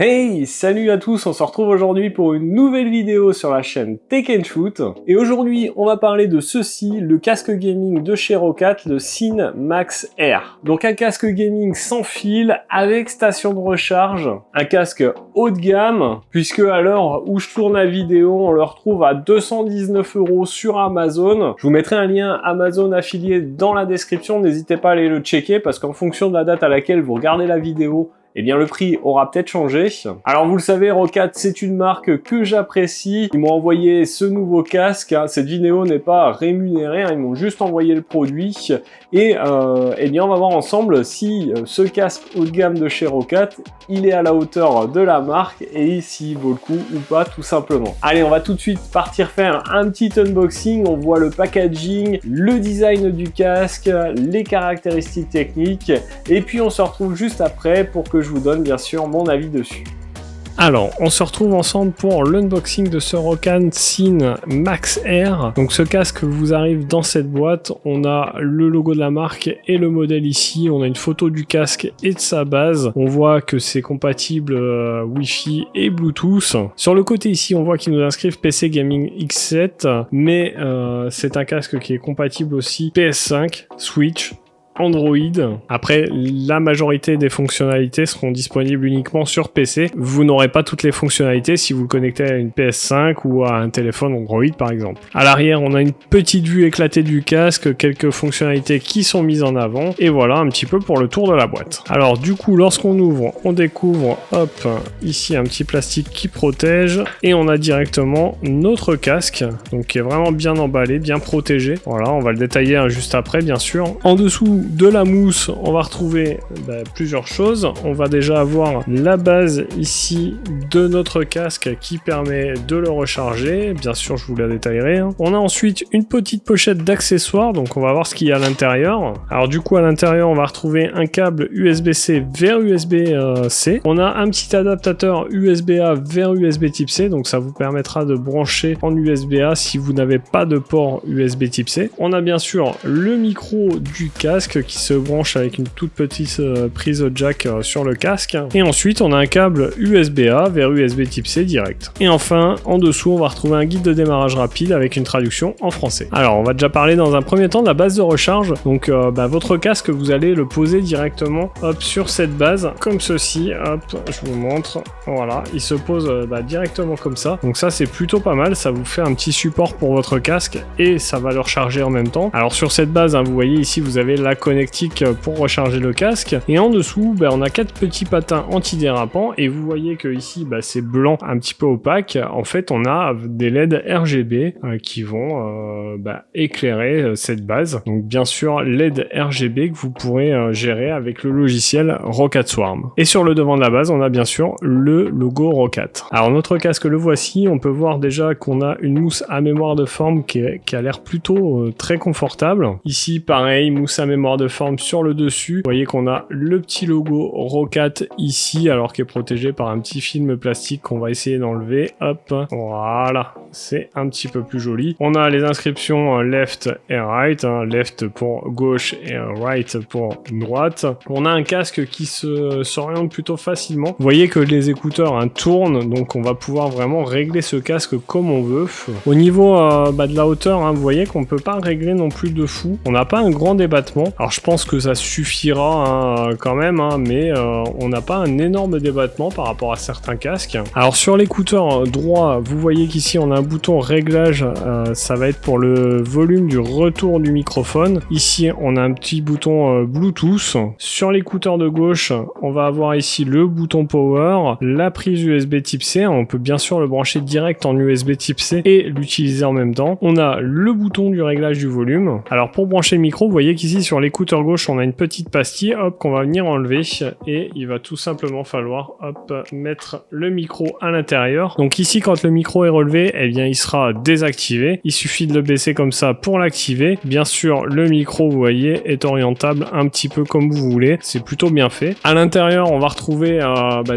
Hey, salut à tous, on se retrouve aujourd'hui pour une nouvelle vidéo sur la chaîne Tech & Shoot. Et aujourd'hui, on va parler de ceci, le casque gaming de chez Roccat, le Seen Max Air. Donc un casque gaming sans fil, avec station de recharge, un casque haut de gamme, puisque à l'heure où je tourne la vidéo, on le retrouve à 219 € sur Amazon. Je vous mettrai un lien Amazon affilié dans la description, n'hésitez pas à aller le checker, parce qu'en fonction de la date à laquelle vous regardez la vidéo, eh bien le prix aura peut-être changé. Alors vous le savez, Roccat, c'est une marque que j'apprécie. Ils m'ont envoyé ce nouveau casque. Cette vidéo n'est pas rémunérée, ils m'ont juste envoyé le produit. Et eh bien on va voir ensemble si ce casque haut de gamme de chez Roccat, il est à la hauteur de la marque et s'il vaut le coup ou pas, tout simplement. Allez, on va tout de suite partir faire un petit unboxing. On voit le packaging, le design du casque, les caractéristiques techniques. Et puis on se retrouve juste après pour que je vous donne bien sûr mon avis dessus. Alors, on se retrouve ensemble pour l'unboxing de ce Roccat Seen Max Air. Donc ce casque vous arrive dans cette boîte, on a le logo de la marque et le modèle ici, on a une photo du casque et de sa base. On voit que c'est compatible Wi-Fi et Bluetooth. Sur le côté ici, on voit qu'ils nous inscrivent PC Gaming X7, mais c'est un casque qui est compatible aussi PS5, Switch, Android. Après, la majorité des fonctionnalités seront disponibles uniquement sur PC. Vous n'aurez pas toutes les fonctionnalités si vous le connectez à une PS5 ou à un téléphone Android par exemple. À l'arrière, on a une petite vue éclatée du casque, quelques fonctionnalités qui sont mises en avant, et voilà un petit peu pour le tour de la boîte. Alors du coup, lorsqu'on ouvre, on découvre, hop, ici un petit plastique qui protège, et on a directement notre casque, donc qui est vraiment bien emballé, bien protégé. Voilà, on va le détailler juste après bien sûr. En dessous de la mousse, on va retrouver plusieurs choses. On va déjà avoir la base ici de notre casque qui permet de le recharger. Bien sûr, je vous la détaillerai. On a ensuite une petite pochette d'accessoires, donc on va voir ce qu'il y a à l'intérieur. Alors du coup, à l'intérieur, on va retrouver un câble USB-C vers USB-C. On a un petit adaptateur USB-A vers USB type C, donc ça vous permettra de brancher en USB-A si vous n'avez pas de port USB type C. On a bien sûr le micro du casque qui se branche avec une toute petite prise jack sur le casque. Et ensuite, on a un câble USB-A vers USB type C direct. Et enfin, en dessous, on va retrouver un guide de démarrage rapide avec une traduction en français. Alors, on va déjà parler dans un premier temps de la base de recharge. Donc, votre casque, vous allez le poser directement sur cette base, comme ceci. Hop, je vous montre. Voilà, il se pose directement comme ça. Donc ça, c'est plutôt pas mal. Ça vous fait un petit support pour votre casque et ça va le recharger en même temps. Alors, sur cette base, vous voyez ici, vous avez la connectique pour recharger le casque, et en dessous on a 4 petits patins antidérapants, et vous voyez que ici c'est blanc un petit peu opaque. En fait, on a des LED RGB qui vont éclairer cette base, donc bien sûr LED RGB que vous pourrez gérer avec le logiciel Roccat Swarm. Et sur le devant de la base, on a bien sûr le logo Roccat. Alors notre casque, le voici. On peut voir déjà qu'on a une mousse à mémoire de forme qui a l'air plutôt très confortable. Ici pareil, mousse à mémoire de forme sur le dessus. Vous voyez qu'on a le petit logo Roccat ici, alors qui est protégé par un petit film plastique qu'on va essayer d'enlever. Hop, voilà, c'est un petit peu plus joli. On a les inscriptions left et right, left pour gauche et right pour droite. On a un casque qui s'oriente plutôt facilement. Vous voyez que les écouteurs tournent, donc on va pouvoir vraiment régler ce casque comme on veut. Au niveau de la hauteur, vous voyez qu'on peut pas régler non plus de fou. On n'a pas un grand débattement. Alors je pense que ça suffira quand même, mais on n'a pas un énorme débattement par rapport à certains casques. Alors sur l'écouteur droit, vous voyez qu'ici on a un bouton réglage, ça va être pour le volume du retour du microphone. Ici on a un petit bouton Bluetooth. Sur l'écouteur de gauche, on va avoir ici le bouton power, la prise USB type C, on peut bien sûr le brancher direct en USB type C et l'utiliser en même temps. On a le bouton du réglage du volume. Alors pour brancher le micro, vous voyez qu'ici sur l'écouteur gauche, on a une petite pastille, qu'on va venir enlever, et il va tout simplement falloir, mettre le micro à l'intérieur. Donc ici, quand le micro est relevé, eh bien il sera désactivé. Il suffit de le baisser comme ça pour l'activer. Bien sûr, le micro, vous voyez, est orientable un petit peu comme vous voulez. C'est plutôt bien fait. À l'intérieur, on va retrouver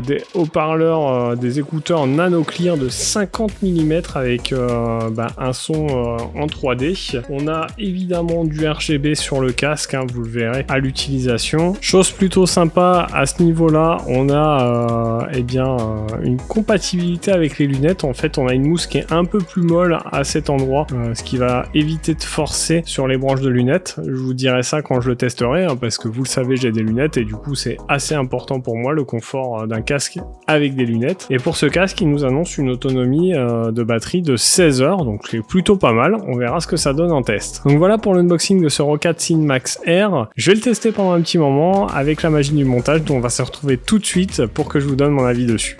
des haut-parleurs, des écouteurs nano clear de 50 mm avec un son en 3D. On a évidemment du RGB sur le casque, hein, vous le verrez à l'utilisation. Chose plutôt sympa à ce niveau-là, on a une compatibilité avec les lunettes. En fait, on a une mousse qui est un peu plus molle à cet endroit, ce qui va éviter de forcer sur les branches de lunettes. Je vous dirai ça quand je le testerai, hein, parce que vous le savez, j'ai des lunettes et du coup, c'est assez important pour moi le confort d'un casque avec des lunettes. Et pour ce casque, il nous annonce une autonomie de batterie de 16 heures, donc c'est plutôt pas mal. On verra ce que ça donne en test. Donc voilà pour l'unboxing de ce Roccat Scene Max Air. Je vais le tester pendant un petit moment avec la magie du montage, dont on va se retrouver tout de suite pour que je vous donne mon avis dessus.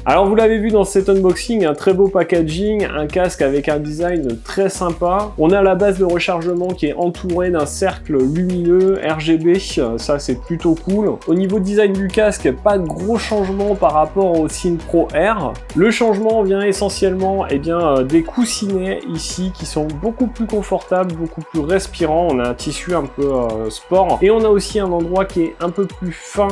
Alors vous l'avez vu dans cet unboxing, un très beau packaging, un casque avec un design très sympa. On a la base de rechargement qui est entourée d'un cercle lumineux RGB, ça c'est plutôt cool. Au niveau design du casque, pas de gros changement par rapport au Scene Pro Air. Le changement vient essentiellement des coussinets ici qui sont beaucoup plus confortables, beaucoup plus respirants. On a un tissu un peu sport et on a aussi un endroit qui est un peu plus fin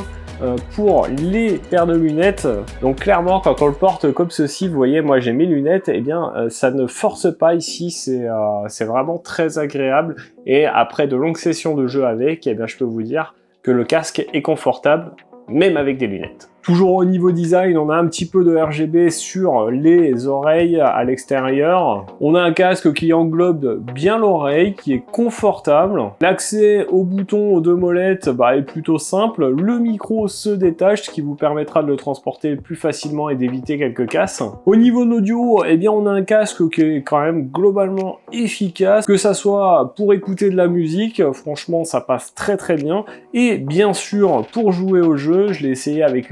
pour les paires de lunettes. Donc clairement, quand on le porte comme ceci, vous voyez, moi j'ai mes lunettes, ça ne force pas ici, c'est vraiment très agréable. Et après de longues sessions de jeu avec, je peux vous dire que le casque est confortable, même avec des lunettes. Toujours au niveau design, on a un petit peu de RGB sur les oreilles à l'extérieur. On a un casque qui englobe bien l'oreille, qui est confortable. L'accès aux boutons, aux deux molettes, est plutôt simple. Le micro se détache, ce qui vous permettra de le transporter plus facilement et d'éviter quelques casses. Au niveau de l'audio, on a un casque qui est quand même globalement efficace, que ça soit pour écouter de la musique, franchement ça passe très très bien. Et bien sûr, pour jouer au jeu, je l'ai essayé avec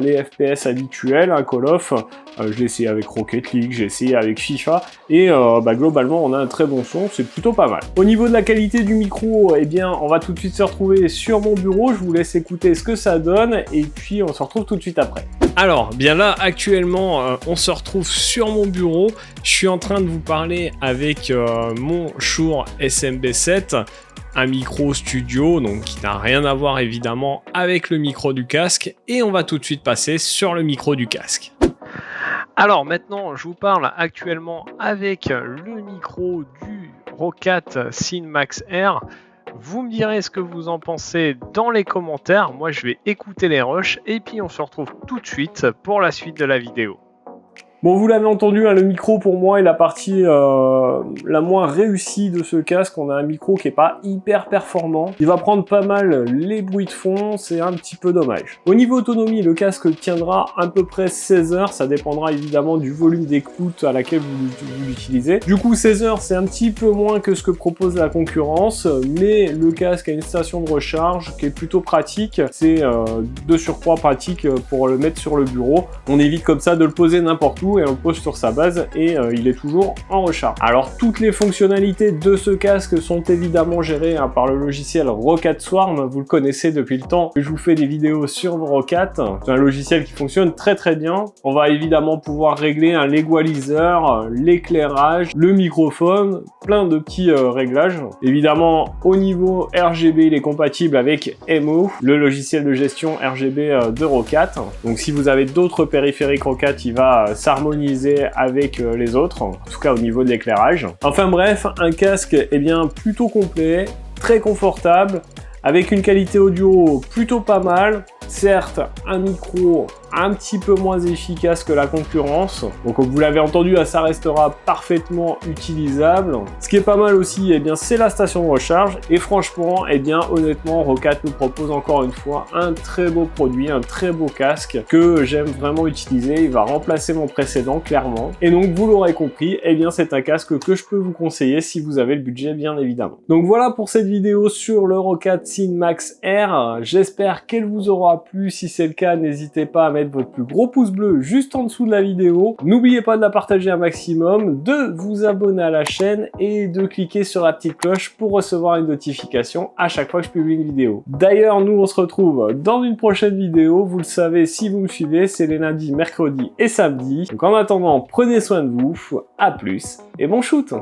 les FPS habituels, Call of, je l'ai essayé avec Rocket League, j'ai essayé avec FIFA, et globalement on a un très bon son, c'est plutôt pas mal. Au niveau de la qualité du micro, on va tout de suite se retrouver sur mon bureau, je vous laisse écouter ce que ça donne, et puis on se retrouve tout de suite après. Alors, bien là, actuellement, on se retrouve sur mon bureau, je suis en train de vous parler avec mon Shure SMB7, un micro studio, donc qui n'a rien à voir évidemment avec le micro du casque, et on va tout de suite passer sur le micro du casque. Alors maintenant, je vous parle actuellement avec le micro du Roccat Scene Max Air. Vous me direz ce que vous en pensez dans les commentaires. Moi, je vais écouter les rushs et puis on se retrouve tout de suite pour la suite de la vidéo. Bon, vous l'avez entendu, hein, le micro pour moi est la partie la moins réussie de ce casque. On a un micro qui est pas hyper performant. Il va prendre pas mal les bruits de fond, c'est un petit peu dommage. Au niveau autonomie, le casque tiendra à peu près 16 heures. Ça dépendra évidemment du volume d'écoute à laquelle vous l'utilisez. Du coup, 16 heures, c'est un petit peu moins que ce que propose la concurrence, mais le casque a une station de recharge qui est plutôt pratique. C'est de surcroît pratique pour le mettre sur le bureau. On évite comme ça de le poser n'importe où et on le pose sur sa base et il est toujours en recharge. Alors toutes les fonctionnalités de ce casque sont évidemment gérées par le logiciel Roccat Swarm, vous le connaissez depuis le temps que je vous fais des vidéos sur Roccat. C'est un logiciel qui fonctionne très très bien. On va évidemment pouvoir régler l'égaliseur, l'éclairage, le microphone, plein de petits réglages. Évidemment au niveau RGB il est compatible avec MO, le logiciel de gestion RGB de Roccat. Donc si vous avez d'autres périphériques Roccat, il va s'harmoniser avec les autres, en tout cas au niveau de l'éclairage. Enfin bref, un casque plutôt complet, très confortable, avec une qualité audio plutôt pas mal. Certes, un micro un petit peu moins efficace que la concurrence. Donc comme vous l'avez entendu, ça restera parfaitement utilisable. Ce qui est pas mal aussi, c'est la station de recharge. Et franchement, honnêtement, Roccat nous propose encore une fois un très beau produit, un très beau casque que j'aime vraiment utiliser. Il va remplacer mon précédent, clairement. Et donc, vous l'aurez compris, c'est un casque que je peux vous conseiller si vous avez le budget, bien évidemment. Donc voilà pour cette vidéo sur le Roccat Scene Max Air. J'espère qu'elle vous aura plu. Si c'est le cas, n'hésitez pas à mettre mettre votre plus gros pouce bleu juste en dessous de la vidéo. N'oubliez pas de la partager un maximum, de vous abonner à la chaîne et de cliquer sur la petite cloche pour recevoir une notification à chaque fois que je publie une vidéo. D'ailleurs, nous on se retrouve dans une prochaine vidéo. Vous le savez, si vous me suivez, c'est les lundis, mercredis et samedis. Donc en attendant, prenez soin de vous, à plus et bon shoot!